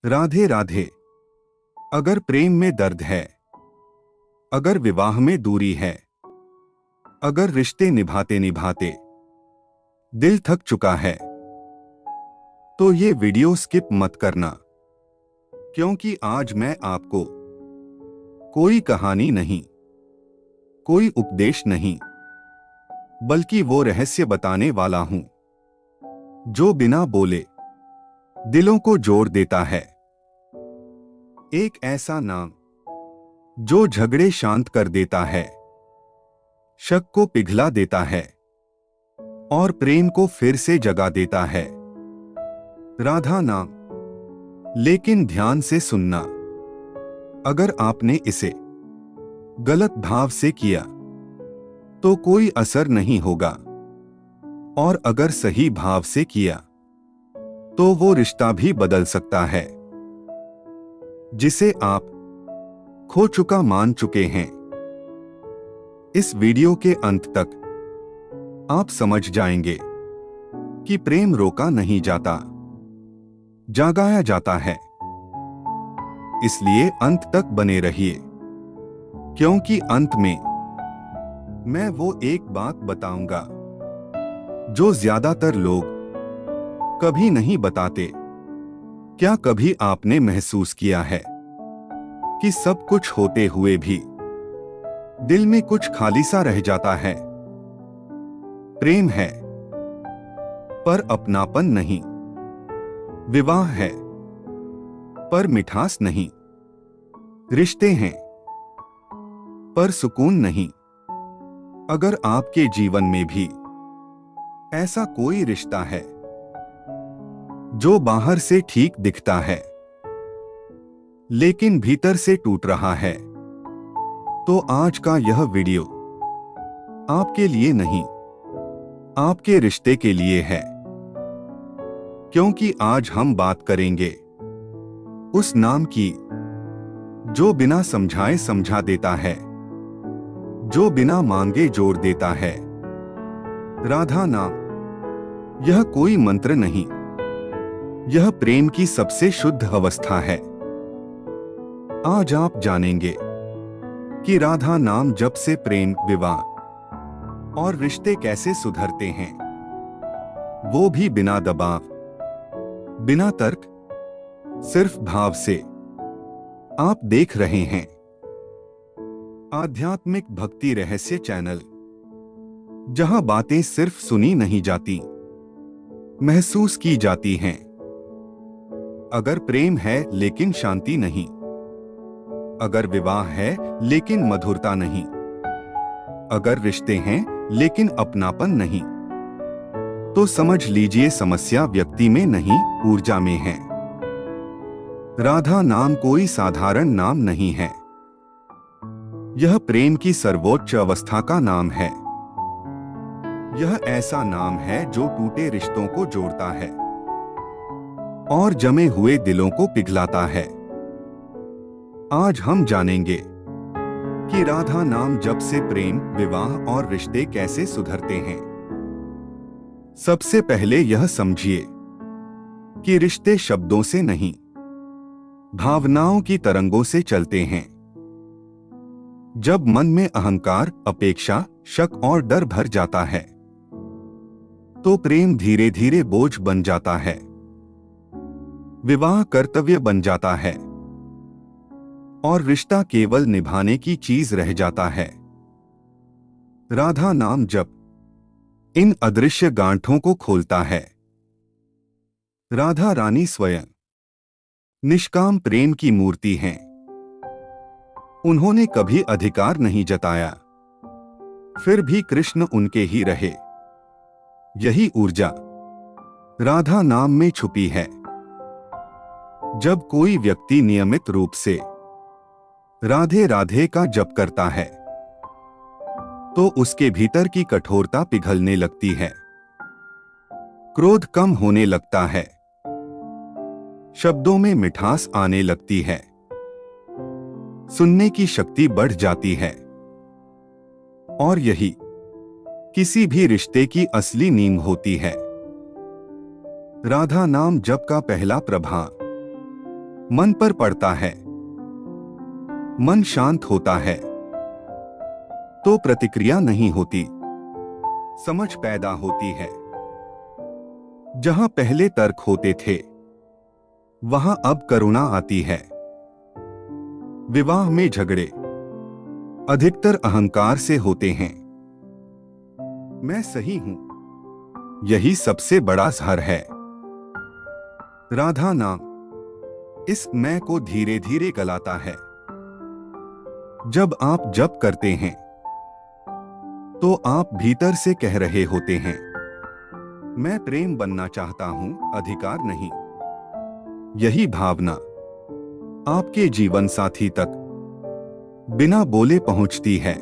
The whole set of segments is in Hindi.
राधे राधे। अगर प्रेम में दर्द है, अगर विवाह में दूरी है, अगर रिश्ते निभाते निभाते दिल थक चुका है, तो ये वीडियो स्किप मत करना, क्योंकि आज मैं आपको कोई कहानी नहीं, कोई उपदेश नहीं, बल्कि वो रहस्य बताने वाला हूं जो बिना बोले दिलों को जोड़ देता है। एक ऐसा नाम जो झगड़े शांत कर देता है, शक को पिघला देता है और प्रेम को फिर से जगा देता है। राधा नाम। लेकिन ध्यान से सुनना, अगर आपने इसे गलत भाव से किया तो कोई असर नहीं होगा, और अगर सही भाव से किया तो वो रिश्ता भी बदल सकता है जिसे आप खो चुका मान चुके हैं। इस वीडियो के अंत तक आप समझ जाएंगे कि प्रेम रोका नहीं जाता, जगाया जाता है। इसलिए अंत तक बने रहिए, क्योंकि अंत में मैं वो एक बात बताऊंगा जो ज्यादातर लोग कभी नहीं बताते। क्या कभी आपने महसूस किया है कि सब कुछ होते हुए भी दिल में कुछ खाली सा रह जाता है? प्रेम है पर अपनापन नहीं, विवाह है पर मिठास नहीं, रिश्ते हैं पर सुकून नहीं। अगर आपके जीवन में भी ऐसा कोई रिश्ता है जो बाहर से ठीक दिखता है लेकिन भीतर से टूट रहा है, तो आज का यह वीडियो आपके लिए नहीं, आपके रिश्ते के लिए है। क्योंकि आज हम बात करेंगे उस नाम की जो बिना समझाए समझा देता है, जो बिना मांगे जोड़ देता है। राधा नाम। यह कोई मंत्र नहीं, यह प्रेम की सबसे शुद्ध अवस्था है। आज आप जानेंगे कि राधा नाम जप से प्रेम, विवाह और रिश्ते कैसे सुधरते हैं, वो भी बिना दबाव, बिना तर्क, सिर्फ भाव से। आप देख रहे हैं आध्यात्मिक भक्ति रहस्य चैनल, जहां बातें सिर्फ सुनी नहीं जाती, महसूस की जाती हैं। अगर प्रेम है लेकिन शांति नहीं, अगर विवाह है लेकिन मधुरता नहीं, अगर रिश्ते हैं लेकिन अपनापन नहीं, तो समझ लीजिए समस्या व्यक्ति में नहीं, ऊर्जा में है। राधा नाम कोई साधारण नाम नहीं है, यह प्रेम की सर्वोच्च अवस्था का नाम है। यह ऐसा नाम है जो टूटे रिश्तों को जोड़ता है और जमे हुए दिलों को पिघलाता है। आज हम जानेंगे कि राधा नाम जप से प्रेम, विवाह और रिश्ते कैसे सुधरते हैं। सबसे पहले यह समझिए कि रिश्ते शब्दों से नहीं, भावनाओं की तरंगों से चलते हैं। जब मन में अहंकार, अपेक्षा, शक और डर भर जाता है, तो प्रेम धीरे धीरे बोझ बन जाता है, विवाह कर्तव्य बन जाता है और रिश्ता केवल निभाने की चीज रह जाता है। राधा नाम जप इन अदृश्य गांठों को खोलता है। राधा रानी स्वयं निष्काम प्रेम की मूर्ति हैं। उन्होंने कभी अधिकार नहीं जताया, फिर भी कृष्ण उनके ही रहे। यही ऊर्जा राधा नाम में छुपी है। जब कोई व्यक्ति नियमित रूप से राधे राधे का जप करता है, तो उसके भीतर की कठोरता पिघलने लगती है, क्रोध कम होने लगता है, शब्दों में मिठास आने लगती है, सुनने की शक्ति बढ़ जाती है। और यही किसी भी रिश्ते की असली नींव होती है। राधा नाम जप का पहला प्रभाव मन पर पड़ता है, मन शांत होता है, तो प्रतिक्रिया नहीं होती, समझ पैदा होती है। जहां पहले तर्क होते थे, वहां अब करुणा आती है। विवाह में झगड़े अधिकतर अहंकार से होते हैं। मैं सही हूं, यही सबसे बड़ा जहर है। राधा नाम इस मैं को धीरे धीरे गलाता है। जब आप जप करते हैं, तो आप भीतर से कह रहे होते हैं, मैं प्रेम बनना चाहता हूं, अधिकार नहीं। यही भावना आपके जीवन साथी तक बिना बोले पहुंचती है।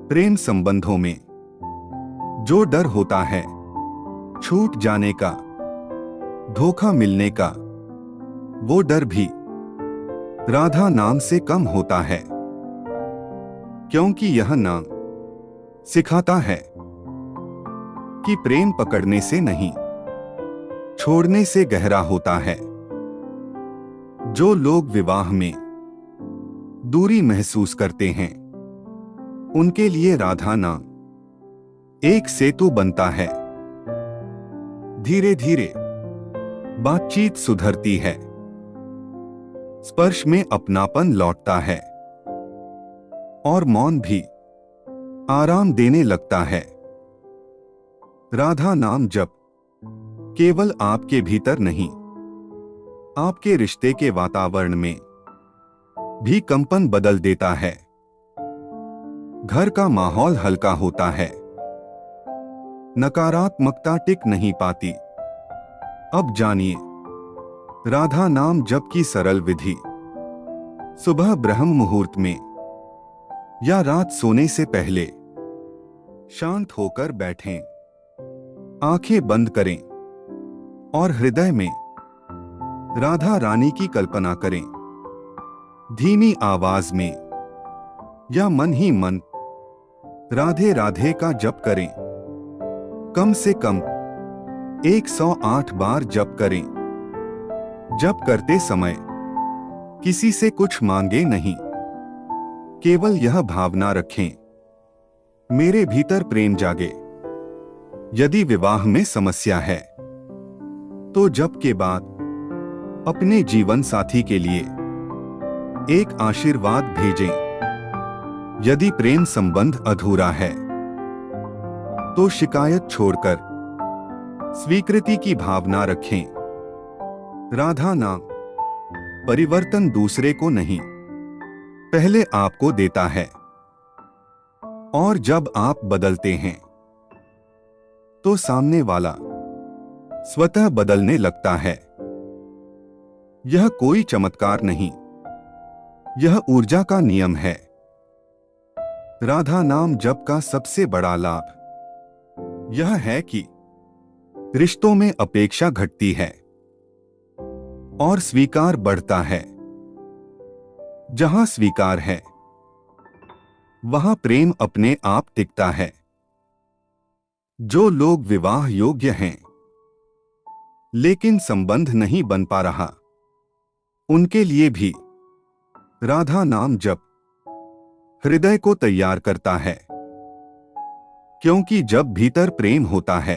प्रेम संबंधों में जो डर होता है छूट जाने का, धोखा मिलने का, वो डर भी राधा नाम से कम होता है, क्योंकि यह नाम सिखाता है कि प्रेम पकड़ने से नहीं, छोड़ने से गहरा होता है। जो लोग विवाह में दूरी महसूस करते हैं, उनके लिए राधा नाम एक सेतु बनता है। धीरे धीरे बातचीत सुधरती है, स्पर्श में अपनापन लौटता है, और मौन भी आराम देने लगता है। राधा नाम जप केवल आपके भीतर नहीं, आपके रिश्ते के वातावरण में भी कंपन बदल देता है। घर का माहौल हल्का होता है, नकारात्मकता टिक नहीं पाती। अब जानिए राधा नाम जप की सरल विधि। सुबह ब्रह्म मुहूर्त में या रात सोने से पहले शांत होकर बैठें, आंखें बंद करें और हृदय में राधा रानी की कल्पना करें। धीमी आवाज में या मन ही मन राधे राधे का जप करें। कम से कम 108 बार जप करें। जप करते समय किसी से कुछ मांगे नहीं, केवल यह भावना रखें, मेरे भीतर प्रेम जागे। यदि विवाह में समस्या है, तो जप के बाद अपने जीवन साथी के लिए एक आशीर्वाद भेजें। यदि प्रेम संबंध अधूरा है, तो शिकायत छोड़कर स्वीकृति की भावना रखें। राधा नाम परिवर्तन दूसरे को नहीं, पहले आपको देता है, और जब आप बदलते हैं, तो सामने वाला स्वतः बदलने लगता है। यह कोई चमत्कार नहीं, यह ऊर्जा का नियम है। राधा नाम जप का सबसे बड़ा लाभ यह है कि रिश्तों में अपेक्षा घटती है और स्वीकार बढ़ता है। जहां स्वीकार है, वहां प्रेम अपने आप टिकता है। जो लोग विवाह योग्य हैं, लेकिन संबंध नहीं बन पा रहा, उनके लिए भी राधा नाम जप हृदय को तैयार करता है। क्योंकि जब भीतर प्रेम होता है,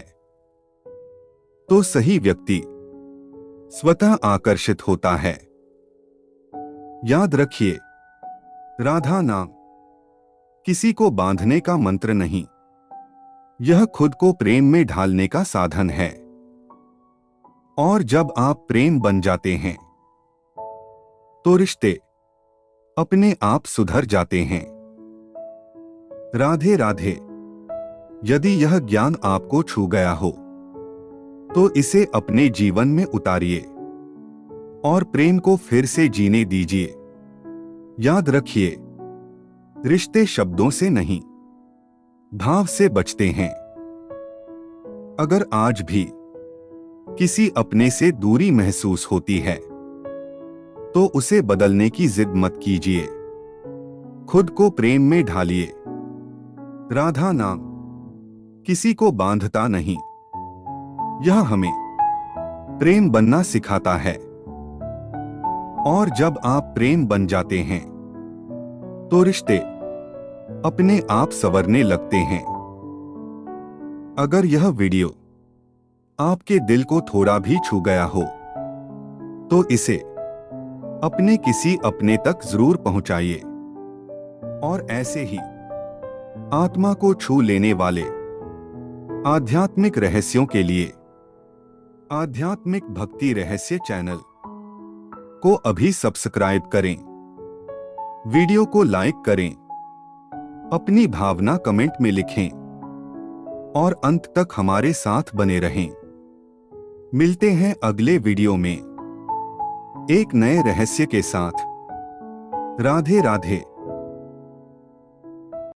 तो सही व्यक्ति स्वतः आकर्षित होता है। याद रखिए, राधा नाम किसी को बांधने का मंत्र नहीं, यह खुद को प्रेम में ढालने का साधन है। और जब आप प्रेम बन जाते हैं, तो रिश्ते अपने आप सुधर जाते हैं। राधे राधे। यदि यह ज्ञान आपको छू गया हो, तो इसे अपने जीवन में उतारिए और प्रेम को फिर से जीने दीजिए। याद रखिए, रिश्ते शब्दों से नहीं, भाव से बचते हैं। अगर आज भी किसी अपने से दूरी महसूस होती है, तो उसे बदलने की जिद मत कीजिए। खुद को प्रेम में ढालिए। राधा नाम किसी को बांधता नहीं, यह हमें प्रेम बनना सिखाता है। और जब आप प्रेम बन जाते हैं तो रिश्ते अपने आप संवरने लगते हैं। अगर यह वीडियो आपके दिल को थोड़ा भी छू गया हो तो इसे अपने किसी अपने तक जरूर पहुंचाइए और ऐसे ही आत्मा को छू लेने वाले आध्यात्मिक रहस्यों के लिए आध्यात्मिक भक्ति रहस्य चैनल को अभी सब्सक्राइब करें, वीडियो को लाइक करें, अपनी भावना कमेंट में लिखें और अंत तक हमारे साथ बने रहें। मिलते हैं अगले वीडियो में एक नए रहस्य के साथ। राधे राधे।